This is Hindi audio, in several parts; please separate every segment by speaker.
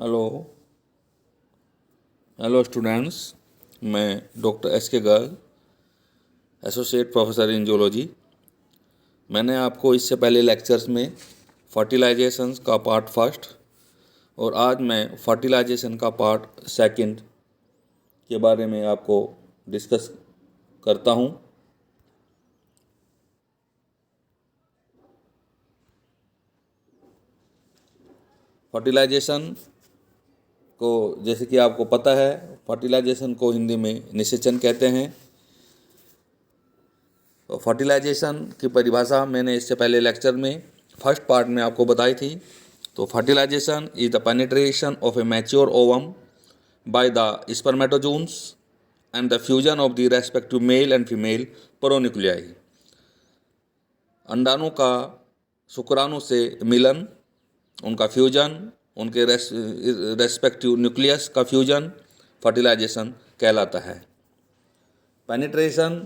Speaker 1: Hello hello students. मैं डॉक्टर एस के Garg, associate professor in zoology. मैंने आपको इससे पहले लेक्चर्स में फर्टिलाइजेशंस का पार्ट फर्स्ट और आज मैं फर्टिलाइजेशन का पार्ट सेकंड के बारे में आपको डिस्कस करता हूँ। फर्टिलाइजेशन को, जैसे कि आपको पता है, फर्टिलाइजेशन को हिंदी में निषेचन कहते हैं। तो फर्टिलाइजेशन की परिभाषा मैंने इससे पहले लेक्चर में फर्स्ट पार्ट में आपको बताई थी। तो fertilisation is the penetration of a mature ovum by the spermatozoons and the fusion of the respective male and female pronuclei. अंडाणु का शुक्राणु से मिलन, उनका फ्यूजन, उनके रेस्पेक्टिव न्यूक्लियस का फ्यूजन फर्टिलाइजेशन कहलाता है। Penetration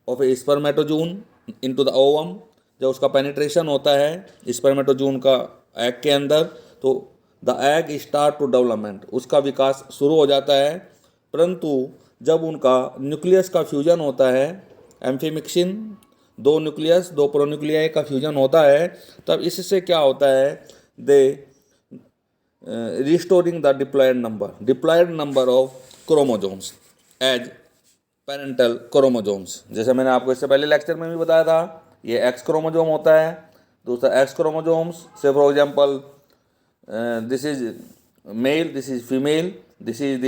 Speaker 1: of a spermatozoon into the ovum, जब उसका पेनिट्रेशन होता है स्पर्मेटोजून का एग के अंदर, तो the egg start to development, उसका विकास शुरू हो जाता है। परंतु जब उनका न्यूक्लियस का फ्यूजन होता है, एम्फीमिक्सिन, दो न्यूक्लियस दो प्रोन्यूक्लियाई का फ्यूजन होता है, तब इससे क्या होता है, they restoring the diploid number of chromosomes as parental chromosomes. जैसे मैंने आपको इससे पहले लेक्चर में भी बताया था, ये एक्स क्रोमोजोम होता है, दूसरा एक्स क्रोमोजोम्स से for example this is male, this is female, this is the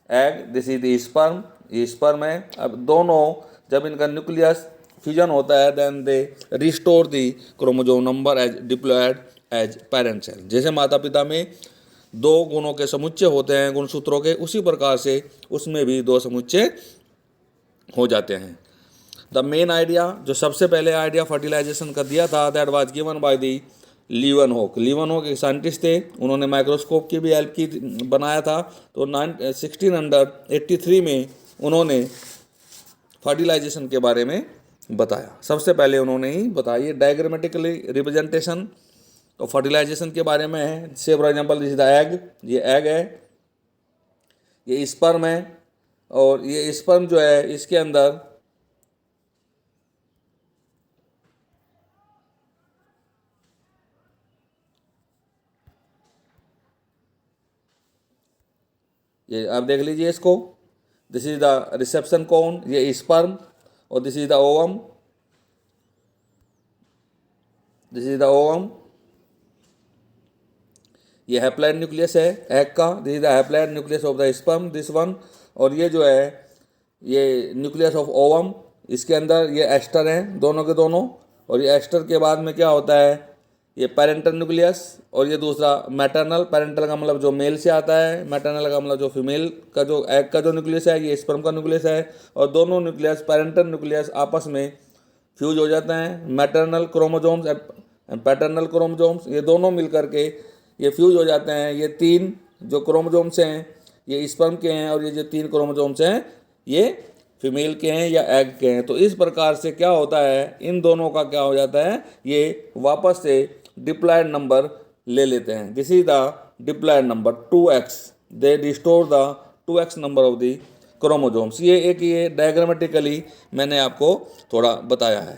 Speaker 1: egg, this is the sperm, ये स्पर्म है। अब दोनों जब इनका न्यूक्लियस फ्यूजन होता है, then they restore the chromosome number as diploid as parent cell. जैसे माता पिता में दो गुणों के समुच्चय होते हैं, गुणसूत्रों के, उसी प्रकार से उसमें भी दो समुच्चय हो जाते हैं। द मेन आइडिया, जो सबसे पहले आइडिया फर्टिलाइजेशन का दिया था, that was given by the Leeuwenhoek. Leeuwenhoek एक साइंटिस्ट थे, उन्होंने माइक्रोस्कोप की भी हेल्प की, बनाया था। तो 1683 में उन्होंने फर्टिलाइजेशन के बारे में बताया। सबसे पहले उन्होंने ही बताया, ये डायग्रामेटिकली रिप्रेजेंटेशन तो फर्टिलाइजेशन के बारे में है। से for example this is the egg, ये एग है, ये स्पर्म है, और ये स्पर्म जो है इसके अंदर ये आप देख लीजिए इसको, दिस इज द रिसेप्शन कोन, ये स्पर्म, और this is the ovum, this is the ovum. ये हैप्लॉइड न्यूक्लियस है एग का, this is the haploid nucleus of the sperm, this one. और ये जो है ये न्यूक्लियस ऑफ ओवम, इसके अंदर ये एस्टर हैं दोनों के दोनों। और ये एस्टर के बाद में क्या होता है, ये पेरेंटल न्यूक्लियस, और ये दूसरा मैटरनल। पेरेंटल का मतलब जो मेल से आता है, मैटरनल का मतलब जो फीमेल का, जो एग का जो न्यूक्लियस है, ये स्पर्म का न्यूक्लियस है। और दोनों न्यूक्लियस, पेरेंटल न्यूक्लियस आपस में फ्यूज हो जाते हैं। Maternal chromosomes and paternal chromosomes, ये दोनों मिलकर के ये फ्यूज हो जाते हैं। ये तीन जो क्रोमोजोम्स हैं ये स्पर्म के हैं, और ये जो तीन क्रोमोजोम्स हैं ये फीमेल के हैं या एग के हैं। तो इस प्रकार से क्या होता है, इन दोनों का क्या हो जाता है, ये वापस से डिप्लॉयड नंबर ले लेते हैं। This is the diploid number 2x, they restore the 2x number of the chromosomes. ये एक ये डायग्रामेटिकली मैंने आपको थोड़ा बताया है।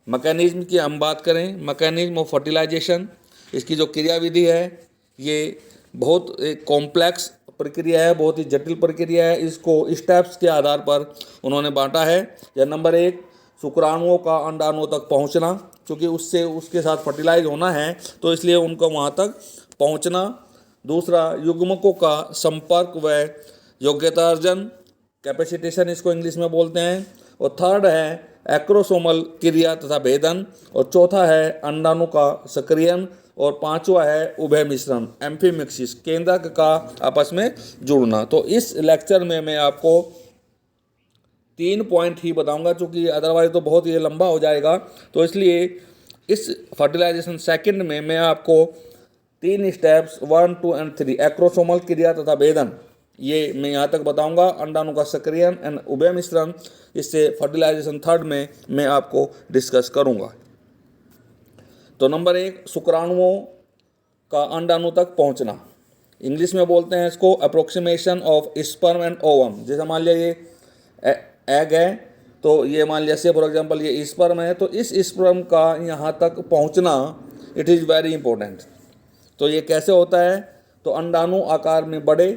Speaker 1: मैकेनिज्म की हम बात करें, मैकेनिज्म ऑफ फर्टिलाइजेशन, इसकी जो क्रियाविधि है ये बहुत एक कॉम्प्लेक्स प्रक्रिया है, बहुत ही जटिल प्रक्रिया है। इसको स्टेप्स के आधार पर उन्होंने बांटा है। या नंबर 1, शुक्राणुओं का अंडाणुओं तक पहुंचना, क्योंकि उससे उसके साथ फर्टिलाइज होना है तो इसलिए उनको वहां तक पहुंचना। दूसरा, युग्मकों का संपर्क व योग्यता अर्जन, कैपेसिटेशन इसको इंग्लिश में बोलते हैं। और थर्ड है एक्रोसोमल क्रिया तथा भेदन। और चौथा है अंडाणु का सक्रियण। और पांचवा है उभय मिश्रण, एम्फीमिक्सिस, केंद्रक का आपस में जुड़ना। तो इस लेक्चर में मैं आपको 3 पॉइंट ही बताऊंगा, क्योंकि अदरवाइज तो बहुत ये लंबा हो जाएगा। तो इसलिए इस फर्टिलाइजेशन सेकंड में मैं आपको 3 स्टेप्स 1, 2 एंड 3, एक्रोसोमल क्रिया तथा भेदन, ये मैं यहाँ तक बताऊंगा। अंडाणु का सक्रियण एंड उभय मिश्रण, इससे फर्टिलाइजेशन थर्ड में मैं आपको डिस्कस करूंगा। तो नंबर 1, शुक्राणुओं का अंडाणु तक पहुंचना। इंग्लिश में बोलते हैं इसको approximation of sperm and ovum. जैसे मान लिया ये एग है, तो ये मान लिया से फॉर एग्जांपल ये स्पर्म है, तो इस स्पर्म का यहाँ तक पहुँचना इट इज़ वेरी इंपॉर्टेंट। तो ये कैसे होता है, तो अंडाणु आकार में बड़े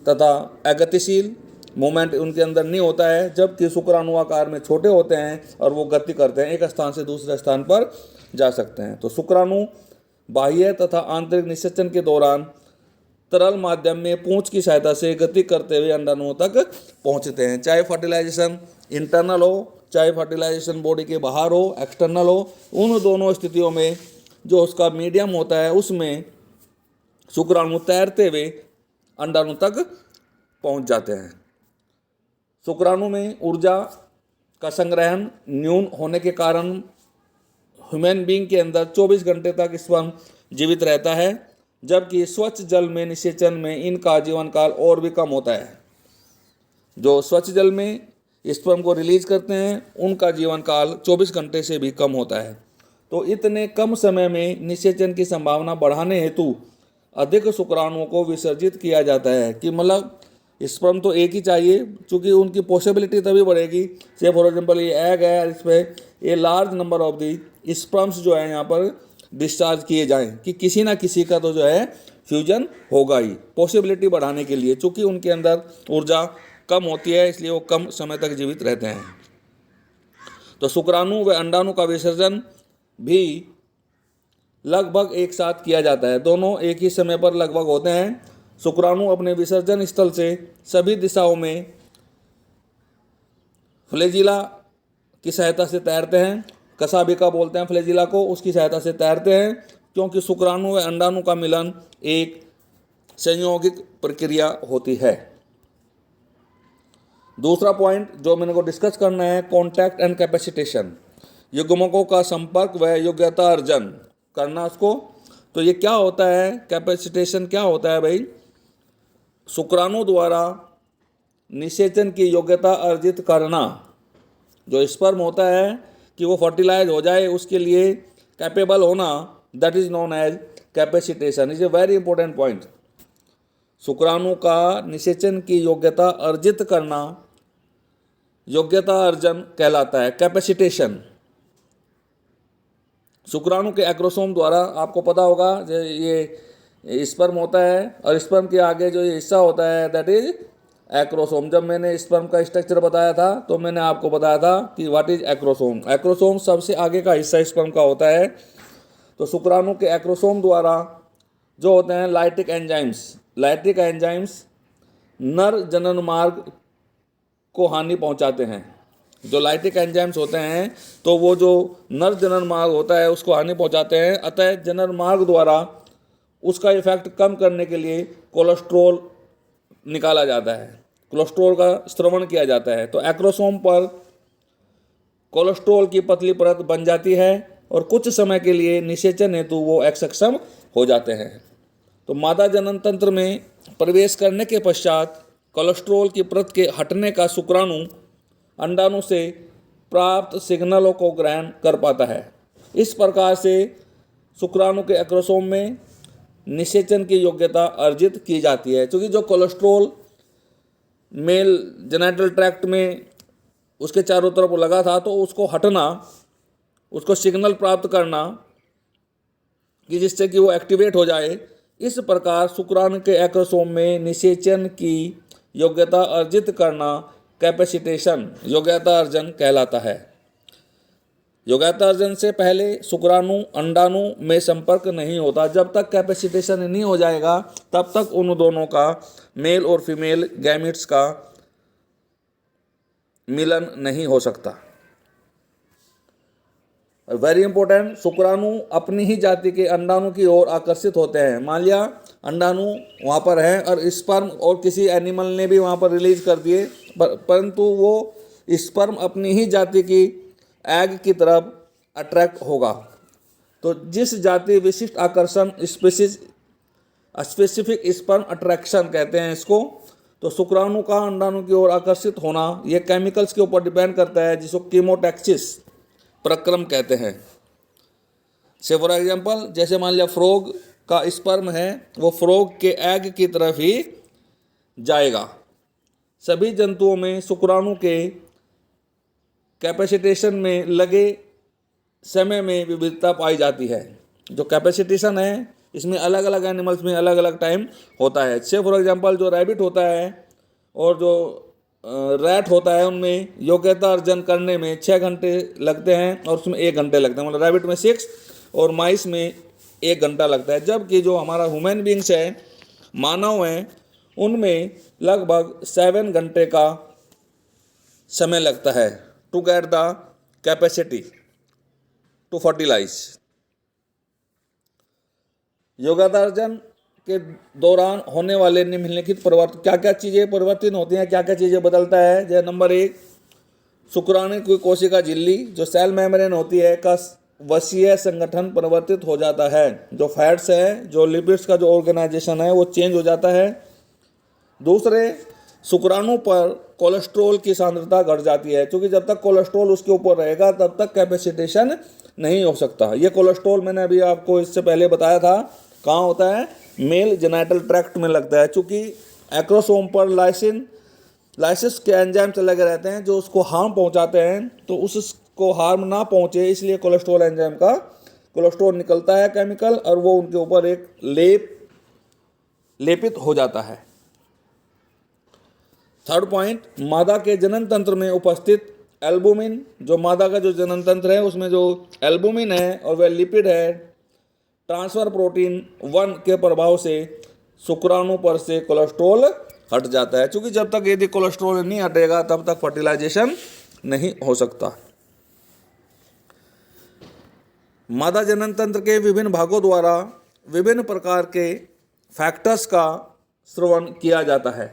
Speaker 1: तथा अगतिशील मूवमेंट उनके अंदर नहीं होता है, जबकि शुक्राणु आकार में छोटे होते हैं और वो गति करते हैं, एक स्थान से दूसरे स्थान पर जा सकते हैं। तो शुक्राणु बाह्य तथा आंतरिक निषेचन के दौरान तरल माध्यम में पूंछ की सहायता से गति करते हुए अंडाणुओं तक पहुंचते हैं। चाहे फर्टिलाइजेशन इंटरनल हो, चाहे फर्टिलाइजेशन बॉडी के बाहर हो, एक्सटर्नल हो, उन दोनों स्थितियों में जो उसका मीडियम होता है उसमें शुक्राणु तैरते हुए अंडाणु तक पहुंच जाते हैं। शुक्राणु में ऊर्जा का संग्रहण न्यून होने के कारण ह्यूमन बीइंग के अंदर 24 घंटे तक स्पर्म जीवित रहता है, जबकि स्वच्छ जल में निषेचन में इनका जीवन काल और भी कम होता है। जो स्वच्छ जल में स्पर्म को रिलीज करते हैं उनका जीवन काल 24 घंटे से भी कम होता है। तो इतने कम समय में निषेचन की संभावना बढ़ाने हेतु अधिक शुक्राणुओं को विसर्जित किया जाता है, कि मतलब स्पर्म तो एक ही चाहिए, क्योंकि उनकी पॉसिबिलिटी तभी बढ़ेगी। से फॉर एग्जांपल ये एग है, इस पर ये large number of the sperms जो है यहाँ पर डिस्चार्ज किए जाएं, कि किसी ना किसी का तो जो है फ्यूजन होगा ही, पॉसिबिलिटी बढ़ाने के लिए। चूँकि उनके अंदर ऊर्जा कम होती है इसलिए वो कम समय तक जीवित रहते हैं। तो शुक्राणु व अंडाणु का विसर्जन भी लगभग एक साथ किया जाता है, दोनों एक ही समय पर लगभग होते हैं। शुक्राणु अपने विसर्जन स्थल से सभी दिशाओं में फ्लैजिला की सहायता से तैरते हैं। कसाबिका बोलते हैं फ्लैजिला को, उसकी सहायता से तैरते हैं, क्योंकि शुक्राणु व अंडाणु का मिलन एक संयोगिक प्रक्रिया होती है। दूसरा पॉइंट जो मैंने को डिस्कस करना है, कॉन्टैक्ट एंड कैपेसिटेशन, युग्मकों का संपर्क व योग्यता अर्जन करना उसको। तो ये क्या होता है, कैपेसिटेशन क्या होता है भाई, शुक्राणु द्वारा निषेचन की योग्यता अर्जित करना। जो स्पर्म होता है कि वो फर्टिलाइज हो जाए उसके लिए कैपेबल होना, that is known as capacitation, is a very important point. शुक्राणु का निषेचन की योग्यता अर्जित करना योग्यता अर्जन कहलाता है, कैपेसिटेशन। शुक्राणु के एक्रोसोम द्वारा, आपको पता होगा जो ये स्पर्म होता है और स्पर्म के आगे जो ये हिस्सा होता है दैट इज एक्रोसोम। जब मैंने स्पर्म का स्ट्रक्चर बताया था तो मैंने आपको बताया था कि व्हाट इज एक्रोसोम। एक्रोसोम सबसे आगे का हिस्सा स्पर्म का होता है। तो शुक्राणु के एक्रोसोम द्वारा जो होते हैं लाइटिक एंजाइम्स नर जनन मार्ग को हानि पहुंचाते हैं। जो लाइटिक एंजाइम्स होते हैं तो वो जो नर जनन मार्ग होता है उसको हानि पहुंचाते हैं। अतः जनन मार्ग द्वारा उसका इफेक्ट कम करने के लिए कोलेस्ट्रॉल निकाला जाता है, कोलेस्ट्रॉल का स्रवण किया जाता है। तो एक्रोसोम पर कोलेस्ट्रॉल की पतली परत बन जाती है और कुछ समय के लिए निषेचन हेतु वो अक्षम हो जाते हैं। तो मादा जनन तंत्र में प्रवेश करने के पश्चात कोलेस्ट्रॉल की परत के हटने का शुक्राणु अंडाणु से प्राप्त सिग्नलों को ग्रहण कर पाता है। इस प्रकार से शुक्राणु के एक्रोसोम में निषेचन की योग्यता अर्जित की जाती है। क्योंकि जो कोलेस्ट्रॉल मेल जेनिटल ट्रैक्ट में उसके चारों तरफ लगा था तो उसको हटना, उसको सिग्नल प्राप्त करना कि जिससे कि वो एक्टिवेट हो जाए, इस प्रकार शुक्राणु के एक्रोसोम में निषेचन की योग्यता अर्जित करना कैपेसिटेशन योग्यता अर्जन कहलाता है। योग्यता अर्जन से पहले शुक्राणु अंडाणु में संपर्क नहीं होता। जब तक कैपेसिटेशन नहीं हो जाएगा तब तक उन दोनों का मेल और फीमेल गैमेट्स का मिलन नहीं हो सकता। वेरी इंपॉर्टेंट, शुक्राणु अपनी ही जाति के अंडाणु की ओर आकर्षित होते हैं। मान लिया अंडाणु वहाँ पर है और स्पर्म और किसी एनिमल ने भी वहाँ पर रिलीज कर दिए, परंतु वो स्पर्म अपनी ही जाति की एग की तरफ अट्रैक्ट होगा। तो जिस जाति विशिष्ट आकर्षण स्पेसिफिक स्पर्म अट्रैक्शन कहते हैं इसको। तो शुक्राणु का अंडाणु की ओर आकर्षित होना ये केमिकल्स के ऊपर डिपेंड करता है, जिसको कीमोटैक्सिस प्रक्रम कहते हैं। से फॉर एग्जांपल, जैसे मान लिया फ्रॉग का स्पर्म है वो फ्रॉग के एग की तरफ ही जाएगा। सभी जंतुओं में शुक्राणु के कैपेसिटेशन में लगे समय में विविधता पाई जाती है। जो कैपेसिटेशन है इसमें अलग अलग एनिमल्स में अलग अलग टाइम होता है। से फॉर एग्जांपल जो रैबिट होता है और जो रैट होता है उनमें योग्यता अर्जन करने में 6 घंटे लगते हैं और उसमें 1 घंटे लगते हैं। मतलब रैबिट में 6 और माइस में 1 घंटा लगता है। जबकि जो हमारा ह्यूमन बींग्स है, मानव हैं, उनमें लगभग 7 घंटे का समय लगता है to get the capacity to fertilise. योगार्जन के दौरान होने वाले निम्नलिखित परिवर्तन, क्या क्या चीज़ें परिवर्तन होती हैं, क्या क्या चीज़ें बदलता है। जैसे नंबर 1, शुक्राणु की कोशिका झिल्ली जो सेल मेम्ब्रेन होती है का वसीय संगठन परिवर्तित हो जाता है। जो फैट्स है, जो लिपिड्स का जो ऑर्गेनाइजेशन है वो चेंज हो जाता है। दूसरे, शुक्राणु पर कोलेस्ट्रॉल की सांद्रता घट जाती है, क्योंकि जब तक कोलेस्ट्रॉल उसके ऊपर रहेगा तब तक कैपेसिटेशन नहीं हो सकता। ये कोलेस्ट्रॉल मैंने अभी आपको इससे पहले बताया था कहाँ होता है, मेल जेनाइटल ट्रैक्ट में लगता है। चूँकि एक्रोसोम पर लाइसिस के एंजाइम्स लगे रहते हैं जो उसको हार्म पहुंचाते हैं, तो उसको हार्म ना पहुंचे इसलिए कोलेस्ट्रॉल एंजाइम का कोलेस्ट्रॉल निकलता है केमिकल, और वो उनके ऊपर एक लेपित हो जाता है। थर्ड पॉइंट, मादा के जनन तंत्र में उपस्थित एल्बुमिन, जो मादा का जो जनन तंत्र है उसमें जो एल्बुमिन है और वह लिपिड है, ट्रांसफर प्रोटीन 1 के प्रभाव से शुक्राणु पर से कोलेस्ट्रॉल हट जाता है। क्योंकि जब तक यदि कोलेस्ट्रॉल नहीं हटेगा तब तक फर्टिलाइजेशन नहीं हो सकता। मादा जनन तंत्र के विभिन्न भागों द्वारा विभिन्न प्रकार के फैक्टर्स का श्रवण किया जाता है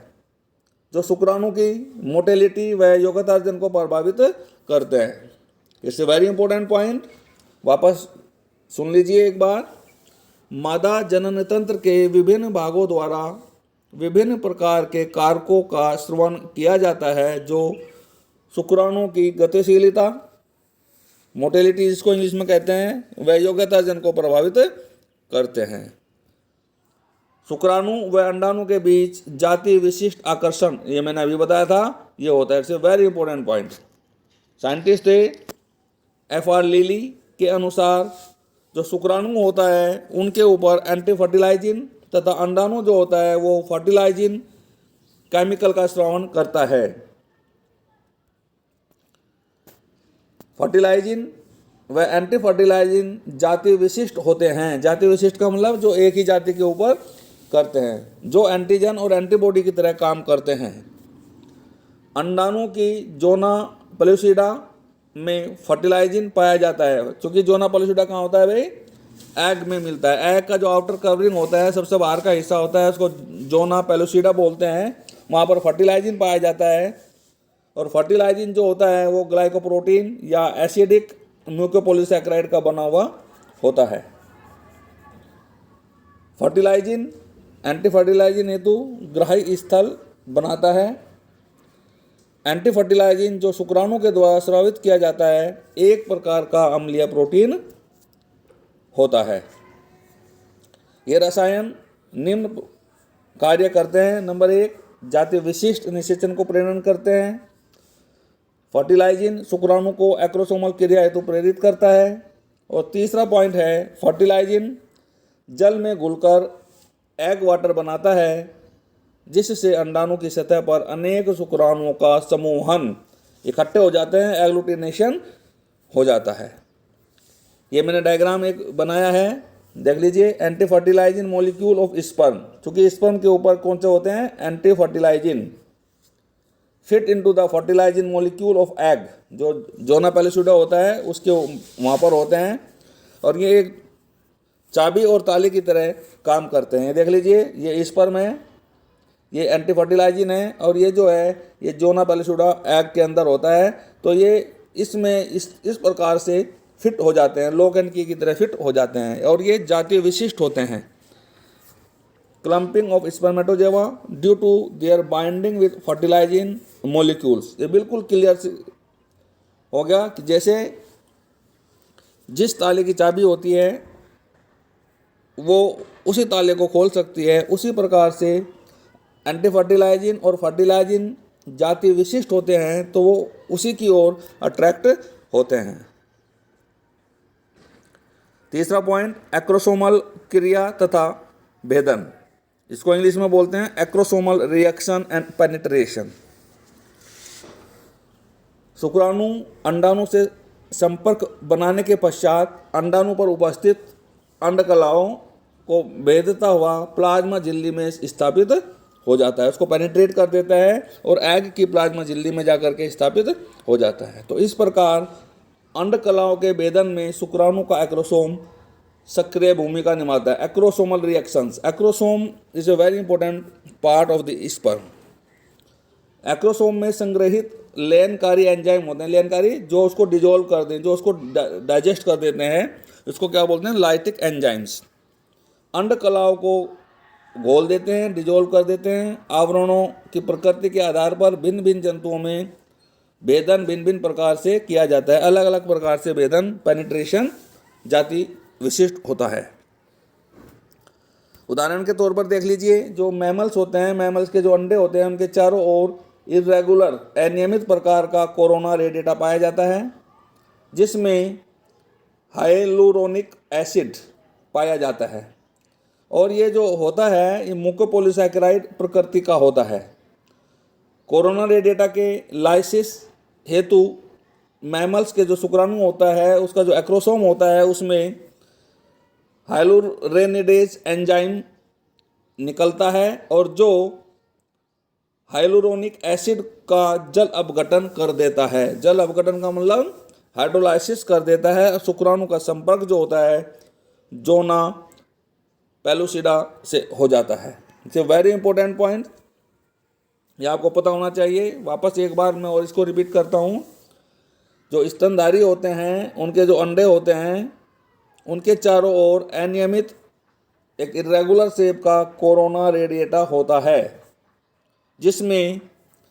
Speaker 1: जो शुक्राणु की मोटेलिटी व योग्यतार्जन को प्रभावित करते हैं। It's a very important point, वापस सुन लीजिए एक बार। मादा जनन तंत्र के विभिन्न भागों द्वारा विभिन्न प्रकार के कारकों का श्रवण किया जाता है जो शुक्राणु की गतिशीलता, मोटेलिटी जिसको इंग्लिश में कहते हैं, व योग्यतार्जन को प्रभावित करते हैं। शुक्राणु व अंडाणु के बीच जाति विशिष्ट आकर्षण, ये मैंने अभी बताया था, ये होता है। It's a very important point. Scientist FR लीली के अनुसार जो शुक्राणु होता है उनके ऊपर एंटी फर्टिलाइजिन तथा अंडाणु जो होता है वो फर्टिलाइजिन केमिकल का स्रावन करता है। फर्टिलाइजिन व एंटी फर्टिलाइजिन जाति विशिष्ट होते हैं। जाति विशिष्ट का मतलब जो एक ही जाति के ऊपर करते हैं, जो एंटीजन और एंटीबॉडी की तरह काम करते हैं। अंडाणु की जोना पेलुसिडा में फर्टिलाइजिन पाया जाता है, क्योंकि जोना पेलुसिडा कहाँ होता है भाई, एग में मिलता है। एग का जो आउटर कवरिंग होता है, सबसे बाहर का हिस्सा होता है, उसको जोना पेलुसिडा बोलते हैं। वहाँ पर फर्टिलाइजिन पाया जाता है, और फर्टिलाइजिन जो होता है वो ग्लाइकोप्रोटीन या एसिडिक म्यूकोपॉलीसैकेराइड का बना हुआ होता है। फर्टिलाइजिन एंटी फर्टिलाइजिन हेतु ग्राही स्थल बनाता है। एंटी फर्टिलाइजिन जो शुक्राणु के द्वारा स्रावित किया जाता है एक प्रकार का अम्लीय प्रोटीन होता है। ये रसायन निम्न कार्य करते हैं। नंबर 1, जाति विशिष्ट निषेचन को प्रेरण करते हैं। फर्टिलाइजिन शुक्राणु को एक्रोसोमल क्रिया हेतु प्रेरित करता है। और तीसरा पॉइंट है, फर्टिलाइजिन जल में घुलकर एग वाटर बनाता है, जिससे अंडाणु की सतह पर अनेक शुक्राणुओं का समूहन इकट्ठे हो जाते हैं, एग्लूटिनेशन हो जाता है। ये मैंने डायग्राम एक बनाया है, देख लीजिए। Anti fertilizin molecule of sperm, क्योंकि स्पर्म के ऊपर कौन से होते हैं, anti fertilizin, fit into the fertilizin molecule of egg, जो जोना पेलुसिडा होता है उसके वहाँ पर होते हैं, और ये एक चाबी और ताले की तरह काम करते हैं। देख लीजिए, ये स्पर्म है, ये एंटी फर्टिलाइजिन है, और ये जो है ये जोना पेलुसिडा एग के अंदर होता है। तो ये इसमें इस प्रकार से फिट हो जाते हैं, लॉक एंड की तरह फिट हो जाते हैं, और ये जाति विशिष्ट होते हैं। Clumping of spermatozoa due to their binding with fertilizin molecules, ये बिल्कुल क्लियर हो गया कि जैसे जिस ताले की चाबी होती है वो उसी ताले को खोल सकती है। उसी प्रकार से एंटी फर्टिलाइजिन और फर्टिलाइजिन जाति विशिष्ट होते हैं तो वो उसी की ओर अट्रैक्ट होते हैं। तीसरा पॉइंट, एक्रोसोमल क्रिया तथा भेदन। इसको इंग्लिश में बोलते हैं एक्रोसोमल रिएक्शन एंड पेनिट्रेशन। शुक्राणु अंडाणु से संपर्क बनाने के पश्चात अंडाणु पर उपस्थित अंडकलाओं को भेदता हुआ प्लाज्मा झिल्ली में स्थापित हो जाता है, उसको पेनिट्रेट कर देता है और एग की प्लाज्मा झिल्ली में जाकर के स्थापित हो जाता है। तो इस प्रकार अंडकलाओं के भेदन में शुक्राणु का एक्रोसोम सक्रिय भूमिका निभाता है। Acrosomal reactions, acrosome is a very important part of the sperm. Acrosome में संग्रहित लयनकारी एंजाइम होते हैं, लयनकारी जो उसको डिजोल्व कर दें, जो उसको डाइजेस्ट कर देते हैं, इसको क्या बोलते हैं, लाइटिक एंजाइम्स। अंडकलाओं को घोल देते हैं, डिजोल्व कर देते हैं। आवरणों की प्रकृति के आधार पर भिन्न भिन्न जंतुओं में भेदन भिन्न भिन्न प्रकार से किया जाता है। अलग अलग प्रकार से भेदन पेनिट्रेशन जाति विशिष्ट होता है। उदाहरण के तौर पर देख लीजिए, जो मैमल्स होते हैं, मैमल्स के जो अंडे होते हैं उनके चारों ओर इर्रेगुलर अनियमित प्रकार का कोरोना रेडिएटा पाया जाता है, जिसमें हाइलुरोनिक एसिड पाया जाता है। और ये जो होता है ये मुकोपॉलीसैकेराइड प्रकृति का होता है। कोरोना रेडिएटा के लाइसिस हेतु मैमल्स के जो शुक्राणु होता है उसका जो एक्रोसोम होता है उसमें हाइलुरोनिडेज एंजाइम निकलता है और जो हाइलुरोनिक एसिड का जल अपघटन कर देता है। जल अपघटन का मतलब हाइड्रोलाइसिस कर देता है। शुक्राणु का संपर्क जो होता है जोना पेलुसिडा से हो जाता है। It's a very important point, ये आपको पता होना चाहिए। वापस एक बार मैं और इसको रिपीट करता हूँ। जो स्तनधारी होते हैं उनके जो अंडे होते हैं उनके चारों ओर अनियमित एक इरेगुलर शेप का कोरोना रेडिएटा होता है, जिसमें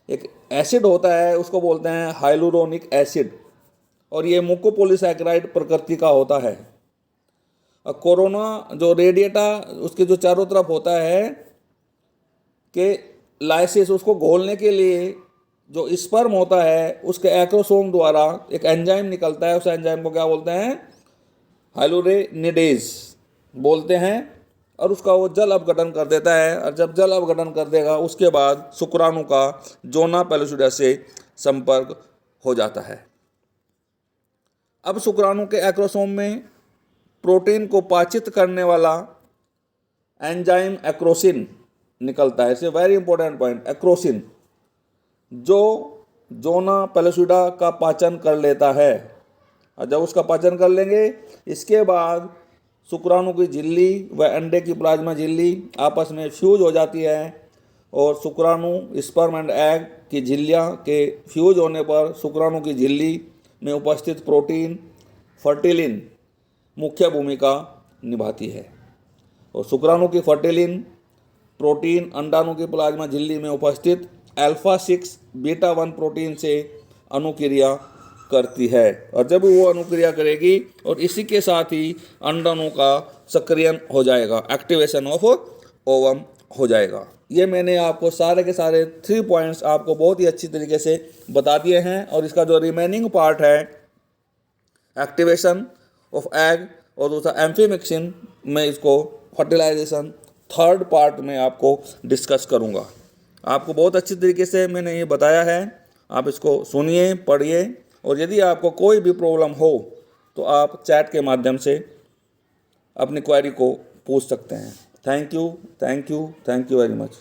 Speaker 1: एक एसिड होता है, उसको बोलते हैं हाइलुरोनिक एसिड, और ये मुकोपॉलीसैकेराइड प्रकृति का होता है। और कोरोना जो रेडिएटा उसके जो चारों तरफ होता है कि लाइसिस, उसको घोलने के लिए जो स्पर्म होता है उसके एक्रोसोम द्वारा एक एंजाइम निकलता है। उस एंजाइम को क्या बोलते हैं, हाइलुरोनिडेज बोलते हैं, और उसका वो जल अपघटन कर देता है। और जब जल अपघटन कर देगा उसके बाद शुक्राणु का जोना पेलुसिडा से संपर्क हो जाता है। अब शुक्राणु के एक्रोसोम में प्रोटीन को पाचित करने वाला एंजाइम एक्रोसिन निकलता है। इसे वेरी इंपॉर्टेंट पॉइंट, एक्रोसिन, जो जोना पेलुसिडा का पाचन कर लेता है। और जब उसका पाचन कर लेंगे इसके बाद शुक्राणु की झिल्ली व अंडे की प्लाज्मा झिल्ली आपस में फ्यूज हो जाती है और शुक्राणु स्पर्म एंड एग की झिल्लियाँ के फ्यूज होने पर शुक्राणु की झिल्ली में उपस्थित प्रोटीन फर्टिलिन मुख्य भूमिका निभाती है। और शुक्राणु की फर्टिलिन प्रोटीन अंडाणु की प्लाज्मा झिल्ली में उपस्थित अल्फा 6 बीटा 1 प्रोटीन से अनुक्रिया करती है। और जब वो अनुक्रिया करेगी और इसी के साथ ही अंडाणु का सक्रियण हो जाएगा, एक्टिवेशन ऑफ ओवम हो जाएगा। ये मैंने आपको सारे के सारे 3 पॉइंट्स आपको बहुत ही अच्छी तरीके से बता दिए हैं। और इसका जो रिमेनिंग पार्ट है एक्टिवेशन ऑफ एग और दूसरा एम्फीमिक्सिन, मैं इसको फर्टिलाइजेशन 3rd पार्ट में आपको डिस्कस करूँगा। आपको बहुत अच्छी तरीके से मैंने ये बताया है, आप इसको सुनिए, पढ़िए, और यदि आपको कोई भी प्रॉब्लम हो तो आप चैट के माध्यम से अपनी क्वेरी को पूछ सकते हैं। Thank you very much.